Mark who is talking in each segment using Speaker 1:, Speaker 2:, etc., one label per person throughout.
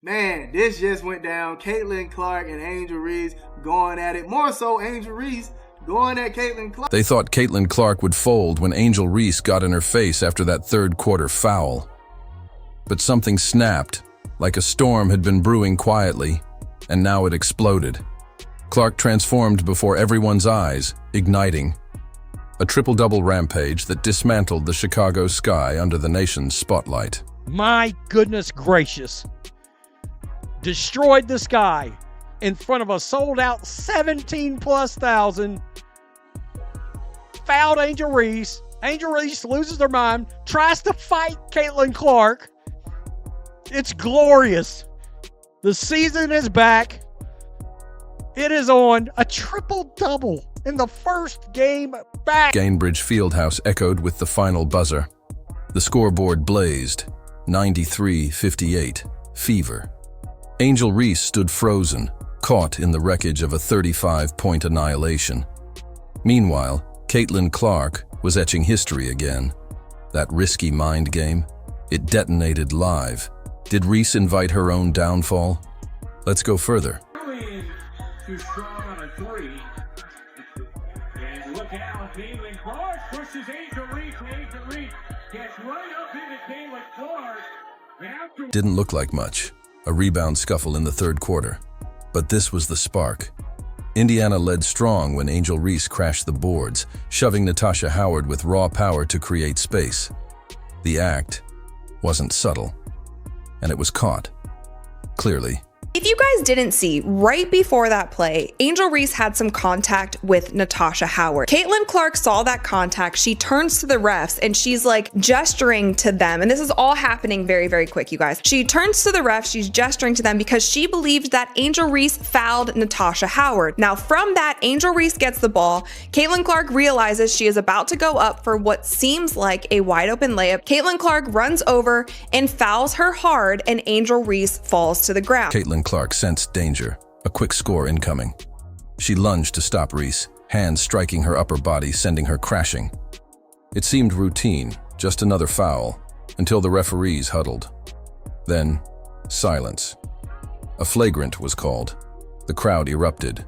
Speaker 1: Man, this just went down. Caitlin Clark and Angel Reese going at it. More so, Angel Reese going at Caitlin Clark.
Speaker 2: They thought Caitlin Clark would fold when Angel Reese got in her face after that third quarter foul. But something snapped, like a storm had been brewing quietly, and now it exploded. Clark transformed before everyone's eyes, igniting. A triple-double rampage that dismantled the Chicago sky under the nation's spotlight.
Speaker 3: My goodness gracious. Destroyed the sky in front of a sold-out 17+ thousand. Fouled Angel Reese. Angel Reese loses her mind, tries to fight Caitlin Clark. It's glorious. The season is back. It is on. A triple-double in the first game back.
Speaker 2: Gainbridge Fieldhouse echoed with the final buzzer. The scoreboard blazed. 93-58. Fever. Angel Reese stood frozen, caught in the wreckage of a 35-point annihilation. Meanwhile, Caitlin Clark was etching history again. That risky mind game, it detonated live. Did Reese invite her own downfall? Let's go further.
Speaker 4: Too strong on a three. And look out, Caitlin Clark pushes Angel Reese. Angel Reese gets right up into Caitlin Clark.
Speaker 2: Didn't look like much. A rebound scuffle in the third quarter. But this was the spark. Indiana led strong when Angel Reese crashed the boards, shoving Natasha Howard with raw power to create space. The act wasn't subtle, and it was caught. Clearly.
Speaker 5: If you guys didn't see, right before that play, Angel Reese had some contact with Natasha Howard. Caitlin Clark saw that contact. She turns to the refs and she's like gesturing to them. And this is all happening very, very quick, you guys. She turns to the refs, she's gesturing to them because she believed that Angel Reese fouled Natasha Howard. Now from that, Angel Reese gets the ball. Caitlin Clark realizes she is about to go up for what seems like a wide open layup. Caitlin Clark runs over and fouls her hard and Angel Reese falls to the ground.
Speaker 2: Caitlin Clark sensed danger, a quick score incoming. She lunged to stop Reese, hands striking her upper body, sending her crashing. It seemed routine, just another foul, until the referees huddled. Then, silence. A flagrant was called. The crowd erupted.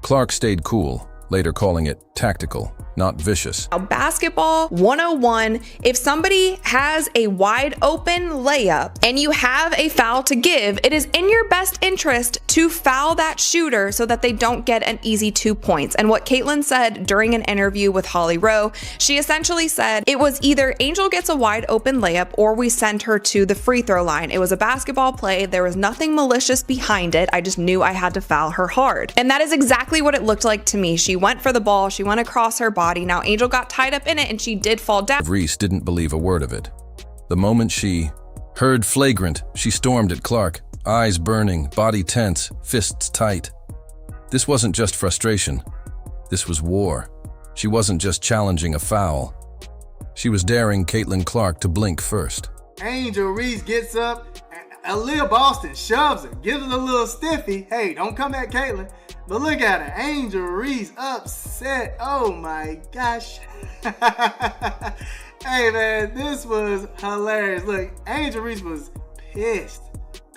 Speaker 2: Clark stayed cool, later calling it tactical, not vicious.
Speaker 5: Now, basketball 101, if somebody has a wide open layup and you have a foul to give, it is in your best interest to foul that shooter so that they don't get an easy 2 points. And what Caitlin said during an interview with Holly Rowe, she essentially said it was either Angel gets a wide open layup or we send her to the free throw line. It was a basketball play. There was nothing malicious behind it. I just knew I had to foul her hard. And that is exactly what it looked like to me. She went for the ball. She went across her body. Now Angel got tied up in it and she did fall down.
Speaker 2: Reese didn't believe a word of it. The moment she heard flagrant, she stormed at Clark, eyes burning, body tense, fists tight. This wasn't just frustration. This was war. She wasn't just challenging a foul. She was daring Caitlin Clark to blink first.
Speaker 1: Angel Reese gets up. Aaliyah Boston shoves her, gives her a little stiffy. Hey, don't come at Caitlin. But look at her. Angel Reese upset. Oh my gosh. Hey man, this was hilarious. Look, Angel Reese was pissed.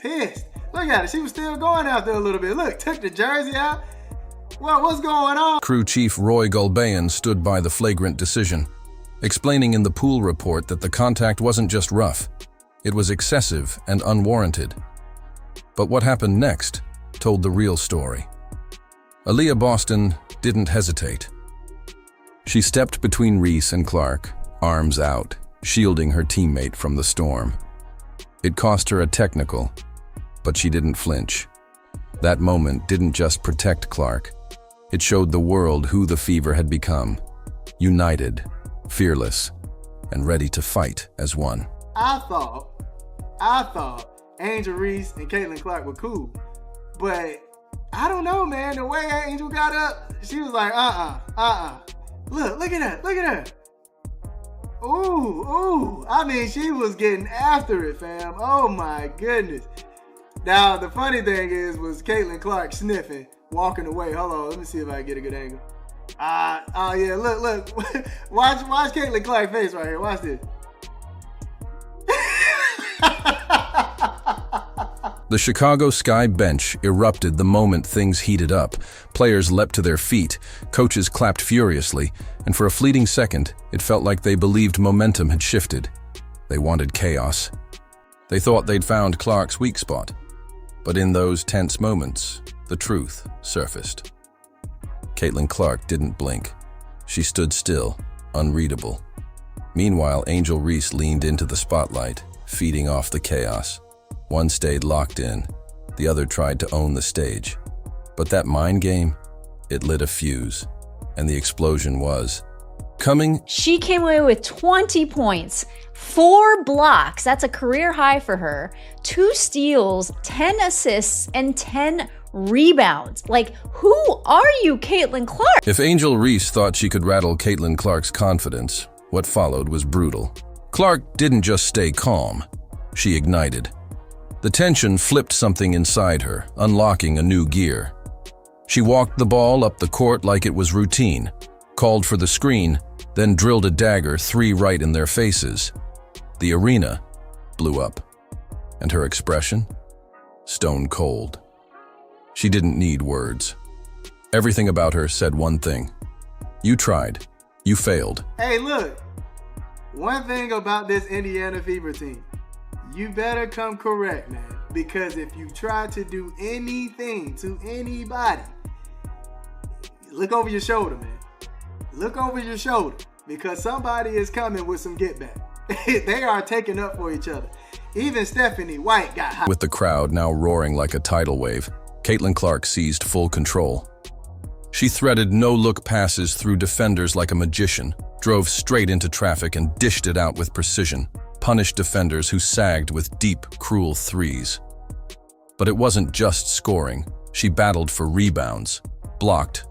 Speaker 1: Look at her. She was still going out there a little bit. Look, took the jersey out. Well, what's going on?
Speaker 2: Crew Chief Roy Gulbayan stood by the flagrant decision, explaining in the pool report that the contact wasn't just rough. It was excessive and unwarranted. But what happened next told the real story. Aaliyah Boston didn't hesitate. She stepped between Reese and Clark, arms out, shielding her teammate from the storm. It cost her a technical, but she didn't flinch. That moment didn't just protect Clark. It showed the world who the Fever had become. United, fearless, and ready to fight as one.
Speaker 1: I thought Angel Reese and Caitlin Clark were cool, but I don't know, man. The way Angel got up, she was like, Look at her. Ooh. I mean, she was getting after it, fam. Oh my goodness. Now, the funny thing was Caitlin Clark sniffing, walking away. Hold on, let me see if I can get a good angle. Oh yeah, look. Watch Caitlin Clark's face right here. Watch this.
Speaker 2: The Chicago Sky bench erupted the moment things heated up. Players leapt to their feet, coaches clapped furiously, and for a fleeting second, it felt like they believed momentum had shifted. They wanted chaos. They thought they'd found Clark's weak spot. But in those tense moments, the truth surfaced. Caitlin Clark didn't blink. She stood still, unreadable. Meanwhile, Angel Reese leaned into the spotlight, feeding off the chaos. One stayed locked in, the other tried to own the stage. But that mind game, it lit a fuse, and the explosion was coming.
Speaker 6: She came away with 20 points, 4 blocks, that's a career high for her, 2 steals, 10 assists, and 10 rebounds. Like, who are you, Caitlin Clark?
Speaker 2: If Angel Reese thought she could rattle Caitlin Clark's confidence, what followed was brutal. Clark didn't just stay calm, she ignited. The tension flipped something inside her, unlocking a new gear. She walked the ball up the court like it was routine, called for the screen, then drilled a dagger 3 right in their faces. The arena blew up, and her expression? Stone cold. She didn't need words. Everything about her said one thing. You tried. You failed.
Speaker 1: Hey, look. One thing about this Indiana Fever team. You better come correct, man. Because if you try to do anything to anybody, look over your shoulder, man. Look over your shoulder. Because somebody is coming with some get back. They are taking up for each other. Even Stephanie White got hot.
Speaker 2: With the crowd now roaring like a tidal wave, Caitlin Clark seized full control. She threaded no-look passes through defenders like a magician, drove straight into traffic and dished it out with precision, punished defenders who sagged with deep, cruel threes. But it wasn't just scoring. She battled for rebounds, blocked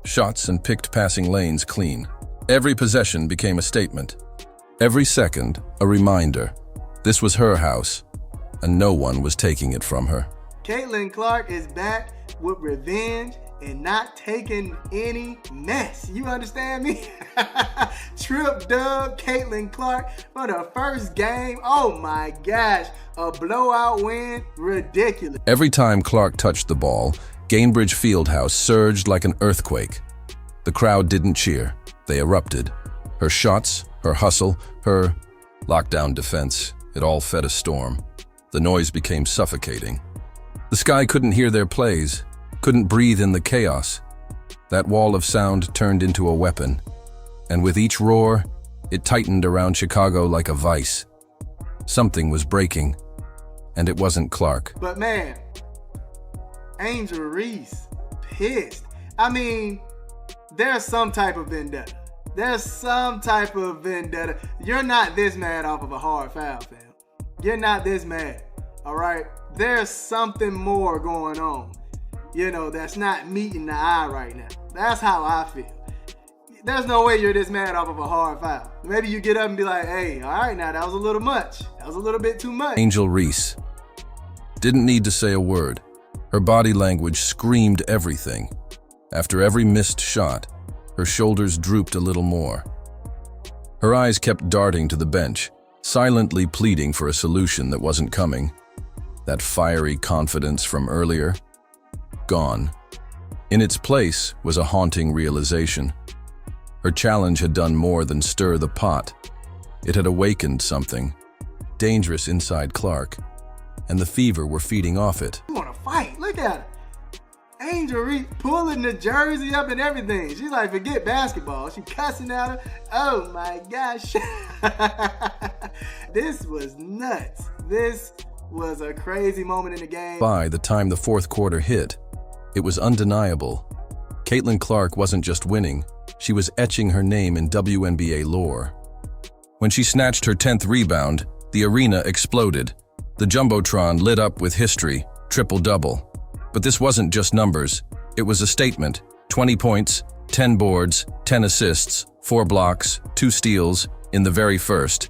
Speaker 2: shots and picked passing lanes clean. Every possession became a statement. Every second, a reminder. This was her house, and no one was taking it from her.
Speaker 1: Caitlin Clark is back with revenge and not taking any mess. You understand me? Trip dub Caitlin Clark for the first game. Oh my gosh, a blowout win, ridiculous.
Speaker 2: Every time Clark touched the ball, Gainbridge Fieldhouse surged like an earthquake. The crowd didn't cheer, they erupted. Her shots, her hustle, her lockdown defense, it all fed a storm. The noise became suffocating. The Sky couldn't hear their plays, couldn't breathe in the chaos. That wall of sound turned into a weapon, and with each roar, it tightened around Chicago like a vice. Something was breaking, and it wasn't Clark.
Speaker 1: But man, Angel Reese, pissed. I mean, there's some type of vendetta. There's some type of vendetta. You're not this mad off of a hard foul, fam. You're not this mad, all right? There's something more going on, that's not meeting the eye right now. That's how I feel. There's no way you're this mad off of a hard foul. Maybe you get up and be like, hey, all right, now that was a little much. That was a little bit too much.
Speaker 2: Angel Reese didn't need to say a word. Her body language screamed everything. After every missed shot, her shoulders drooped a little more. Her eyes kept darting to the bench, silently pleading for a solution that wasn't coming. That fiery confidence from earlier, gone. In its place was a haunting realization. Her challenge had done more than stir the pot. It had awakened something, dangerous inside Clark, and the Fever were feeding off it.
Speaker 1: You want to fight? Look at her. Angel Reese pulling the jersey up and everything. She's like, forget basketball. She cussing at her. Oh my gosh. This was nuts. This was a crazy moment in the game.
Speaker 2: By the time the fourth quarter hit, it was undeniable. Caitlin Clark wasn't just winning, she was etching her name in WNBA lore. When she snatched her 10th rebound, the arena exploded. The Jumbotron lit up with history, triple-double. But this wasn't just numbers, it was a statement. 20 points, 10 boards, 10 assists, 4 blocks, 2 steals in the very first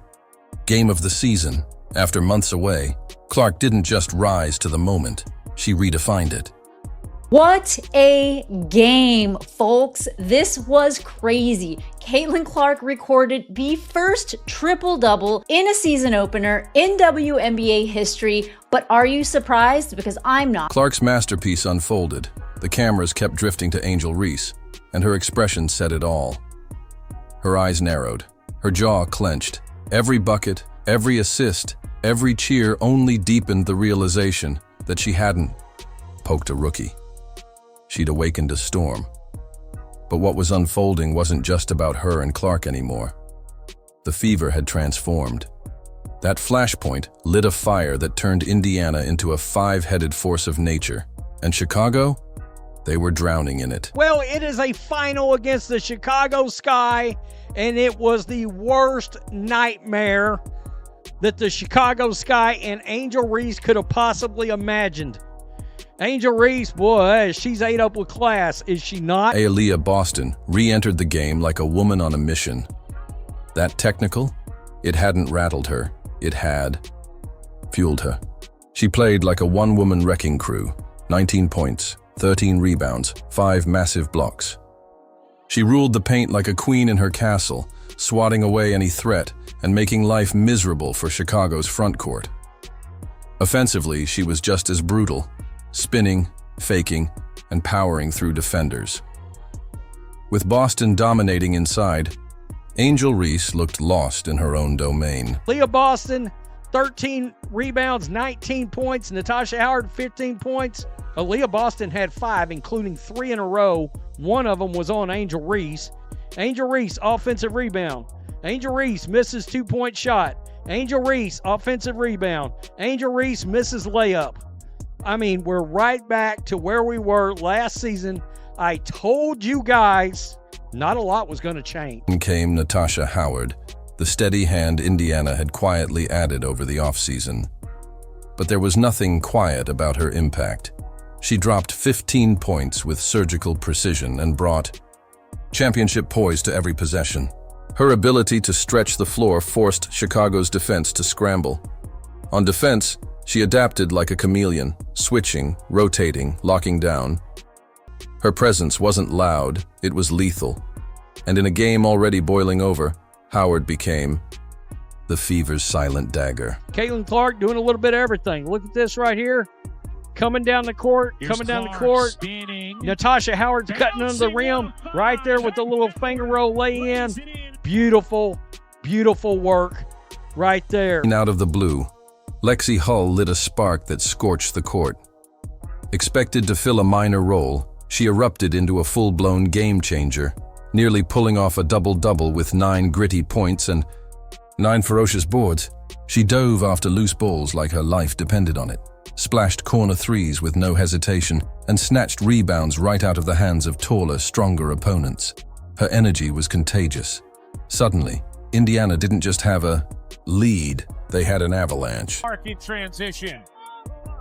Speaker 2: game of the season. After months away, Clark didn't just rise to the moment, she redefined it.
Speaker 6: What a game, folks. This was crazy. Caitlin Clark recorded the first triple-double in a season opener in WNBA history. But are you surprised? Because I'm not.
Speaker 2: Clark's masterpiece unfolded. The cameras kept drifting to Angel Reese, and her expression said it all. Her eyes narrowed, her jaw clenched. Every bucket, every assist, every cheer only deepened the realization that she hadn't poked a rookie. She'd awakened a storm. But what was unfolding wasn't just about her and Clark anymore. The fever had transformed. That flashpoint lit a fire that turned Indiana into a five-headed force of nature. And Chicago? They were drowning in it.
Speaker 3: Well, it is a final against the Chicago Sky, and it was the worst nightmare that the Chicago Sky and Angel Reese could have possibly imagined. Angel Reese, boy, she's ate up with class, is she not?
Speaker 2: Aaliyah Boston re-entered the game like a woman on a mission. That technical? It hadn't rattled her. It had fueled her. She played like a one-woman wrecking crew. 19 points, 13 rebounds, 5 massive blocks. She ruled the paint like a queen in her castle, swatting away any threat and making life miserable for Chicago's front court. Offensively, she was just as brutal, spinning, faking, and powering through defenders. With Boston dominating inside, Angel Reese looked lost in her own domain.
Speaker 3: Leah Boston, 13 rebounds, 19 points. Natasha Howard, 15 points. Leah Boston had 5, including 3 in a row. One of them was on Angel Reese. Angel Reese, offensive rebound. Angel Reese misses 2-point shot. Angel Reese, offensive rebound. Angel Reese misses layup. I mean, we're right back to where we were last season. I told you guys not a lot was going to change.
Speaker 2: In came Natasha Howard, the steady hand Indiana had quietly added over the offseason. But there was nothing quiet about her impact. She dropped 15 points with surgical precision and brought championship poise to every possession. Her ability to stretch the floor forced Chicago's defense to scramble. On defense, she adapted like a chameleon, switching, rotating, locking down. Her presence wasn't loud, it was lethal. And in a game already boiling over, Howard became the Fever's silent dagger.
Speaker 3: Caitlin Clark doing a little bit of everything. Look at this right here. Coming down the court,
Speaker 4: Spinning.
Speaker 3: Natasha Howard's cutting under the rim right there with the little finger roll lay-in. Beautiful, beautiful work right there.
Speaker 2: And out of the blue, Lexi Hull lit a spark that scorched the court. Expected to fill a minor role, she erupted into a full-blown game-changer, nearly pulling off a double-double with 9 gritty points and 9 ferocious boards. She dove after loose balls like her life depended on it, splashed corner threes with no hesitation, and snatched rebounds right out of the hands of taller, stronger opponents. Her energy was contagious. Suddenly, Indiana didn't just have a lead, they had an avalanche.
Speaker 4: Clark in transition.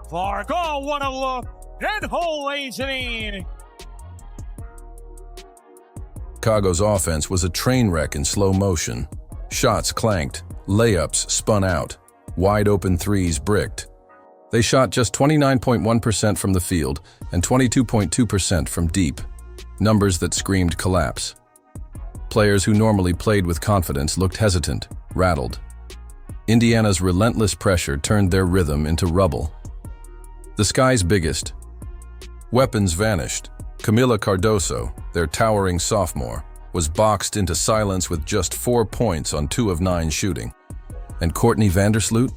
Speaker 4: Clark, oh, what a look. And Hull lays it in.
Speaker 2: Chicago's offense was a train wreck in slow motion. Shots clanked, layups spun out, wide open threes bricked. They shot just 29.1% from the field and 22.2% from deep, numbers that screamed collapse. Players who normally played with confidence looked hesitant, rattled. Indiana's relentless pressure turned their rhythm into rubble. The Sky's biggest weapons vanished. Camila Cardoso, their towering sophomore, was boxed into silence with just 4 points on 2 of 9 shooting. And Courtney Vandersloot?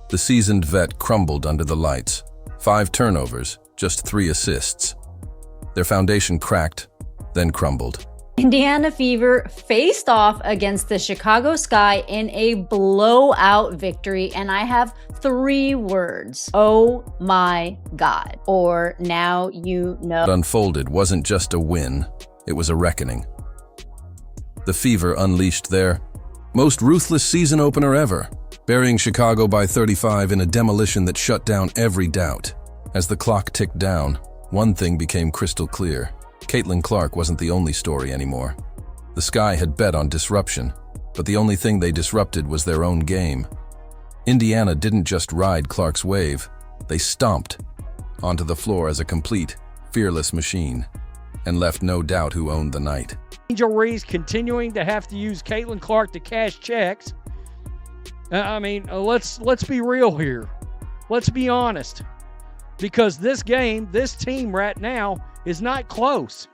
Speaker 2: The seasoned vet crumbled under the lights. 5 turnovers, just 3 assists. Their foundation cracked, then crumbled.
Speaker 6: Indiana Fever faced off against the Chicago Sky in a blowout victory, and I have 3 words. Oh my God. Or now you know.
Speaker 2: What unfolded wasn't just a win, it was a reckoning. The Fever unleashed their most ruthless season opener ever, burying Chicago by 35 in a demolition that shut down every doubt. As the clock ticked down, one thing became crystal clear. Caitlin Clark wasn't the only story anymore. The Sky had bet on disruption, but the only thing they disrupted was their own game. Indiana didn't just ride Clark's wave, they stomped onto the floor as a complete, fearless machine, and left no doubt who owned the night.
Speaker 3: Angel Reese continuing to have to use Caitlin Clark to cash checks. Let's be real here. Let's be honest. Because this game, this team right now is not close.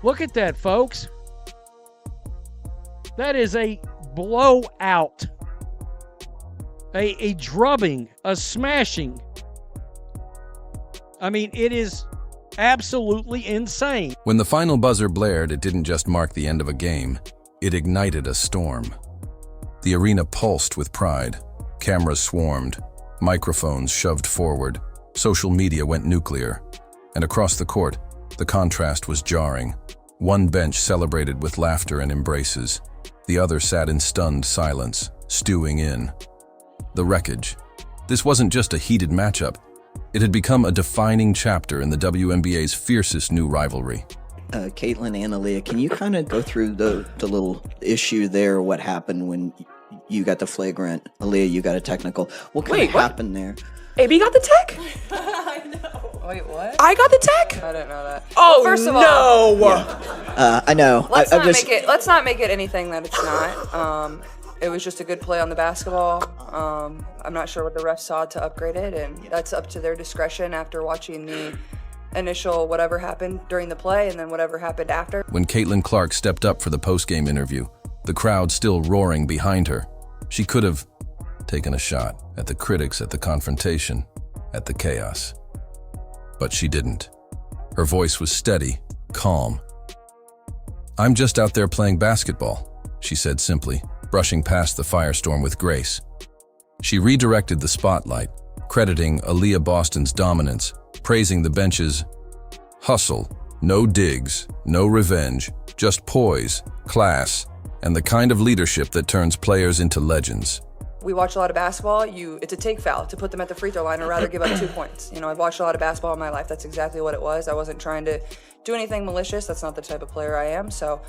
Speaker 3: Look at that, folks. That is a blowout. A drubbing, a smashing. It is absolutely insane.
Speaker 2: When the final buzzer blared, it didn't just mark the end of a game. It ignited a storm. The arena pulsed with pride. Cameras swarmed. Microphones shoved forward. Social media went nuclear. And across the court, the contrast was jarring. One bench celebrated with laughter and embraces. The other sat in stunned silence, stewing in. The wreckage. This wasn't just a heated matchup. It had become a defining chapter in the WNBA's fiercest new rivalry.
Speaker 7: Caitlin and Aaliyah, can you kind of go through the little issue there, what happened when you got the flagrant, Aaliyah, you got a technical? What kind of happened there?
Speaker 8: AB got the tech?
Speaker 9: I know. Wait, what?
Speaker 8: I got the tech?
Speaker 9: I didn't know that.
Speaker 8: Oh,
Speaker 9: well, first of
Speaker 8: no.
Speaker 9: all,
Speaker 7: Yeah. I know.
Speaker 9: Let's not make it anything that it's not. It was just a good play on the basketball. I'm not sure what the refs saw to upgrade it, and that's up to their discretion after watching the initial whatever happened during the play and then whatever happened after.
Speaker 2: When Caitlin Clark stepped up for the post-game interview, the crowd still roaring behind her, she could have taken a shot at the critics, at the confrontation, at the chaos. But she didn't. Her voice was steady, calm. "I'm just out there playing basketball," she said simply, brushing past the firestorm with grace. She redirected the spotlight, crediting Aaliyah Boston's dominance, praising the bench's hustle, no digs, no revenge, just poise, class, and the kind of leadership that turns players into legends.
Speaker 9: We watch a lot of basketball. It's a take foul to put them at the free throw line or rather give up 2 points. I've watched a lot of basketball in my life. That's exactly what it was. I wasn't trying to do anything malicious. That's not the type of player I am. So,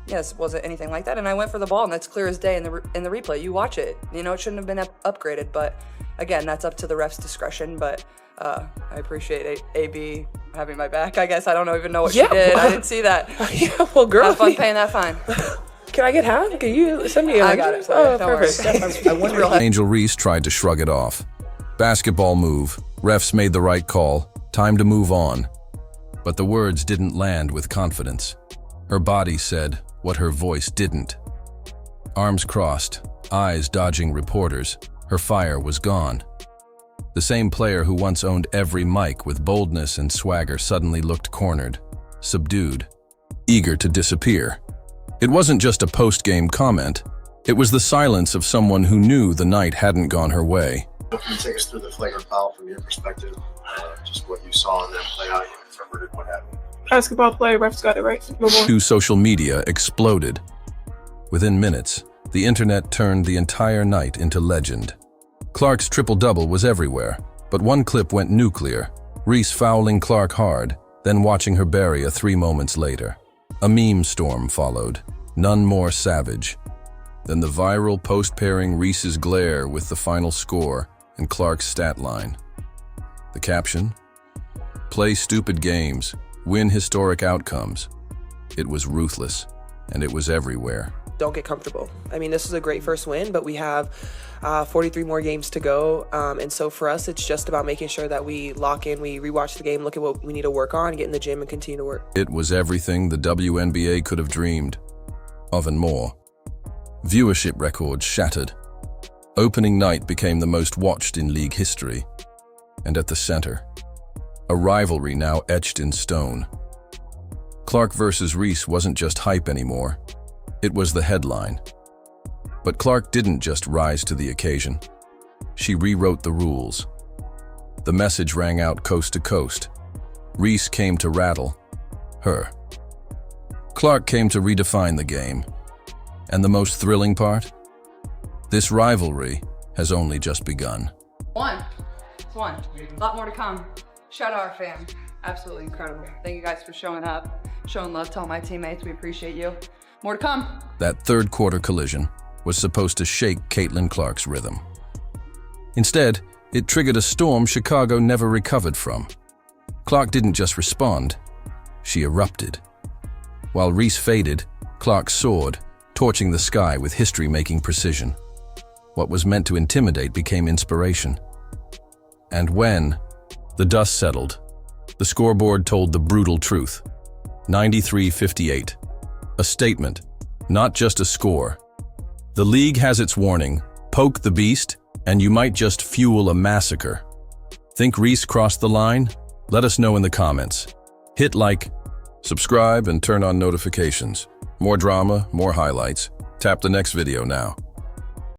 Speaker 9: yes, wasn't anything like that. And I went for the ball, and that's clear as day in the replay. You watch it. It shouldn't have been upgraded. But, again, that's up to the ref's discretion. But I appreciate AB having my back. I guess I don't even know what she did. I didn't see that.
Speaker 8: Yeah, well, girl.
Speaker 9: Have fun paying that fine.
Speaker 8: Can I get half? Can you send me a
Speaker 9: I got it.
Speaker 8: Oh,
Speaker 9: Don't
Speaker 8: perfect.
Speaker 2: Angel Reese tried to shrug it off. Basketball move. Refs made the right call. Time to move on. But the words didn't land with confidence. Her body said what her voice didn't. Arms crossed, eyes dodging reporters, her fire was gone. The same player who once owned every mic with boldness and swagger suddenly looked cornered, subdued, eager to disappear. It wasn't just a post-game comment. It was the silence of someone who knew the night hadn't gone her way.
Speaker 10: Can you take us through the flagrant foul from your perspective? Just what you saw in that play, how you interpreted what happened?
Speaker 8: Basketball play, refs got it right.
Speaker 2: To social media exploded. Within minutes, the internet turned the entire night into legend. Clark's triple-double was everywhere, but one clip went nuclear, Reese fouling Clark hard, then watching her bury a 3 moments later. A meme storm followed, none more savage than the viral post pairing Reese's glare with the final score and Clark's stat line. The caption? Play stupid games, win historic outcomes. It was ruthless, and it was everywhere.
Speaker 8: Don't get comfortable. This is a great first win, but we have 43 more games to go. And so for us, it's just about making sure that we lock in, we rewatch the game, look at what we need to work on, get in the gym and continue to work.
Speaker 2: It was everything the WNBA could have dreamed of and more. Viewership records shattered. Opening night became the most watched in league history. And at the center, a rivalry now etched in stone. Clark versus Reese wasn't just hype anymore. It was the headline. But Clark didn't just rise to the occasion. She rewrote the rules. The message rang out coast to coast. Reese came to rattle her. Clark came to redefine the game. And the most thrilling part? This rivalry has only just begun.
Speaker 9: It's one. A lot more to come. Shout out our fam. Absolutely incredible. Thank you guys for showing up, showing love to all my teammates. We appreciate you. More to come.
Speaker 2: That third quarter collision was supposed to shake Caitlin Clark's rhythm. Instead, it triggered a storm Chicago never recovered from. Clark didn't just respond, she erupted. While Reese faded, Clark soared, torching the sky with history-making precision. What was meant to intimidate became inspiration. And when the dust settled, the scoreboard told the brutal truth. 93-58. A statement, not just a score. The league has its warning: poke the beast, and you might just fuel a massacre. Think Reese crossed the line? Let us know in the comments. Hit like, subscribe, and turn on notifications. More drama, more highlights. Tap the next video now.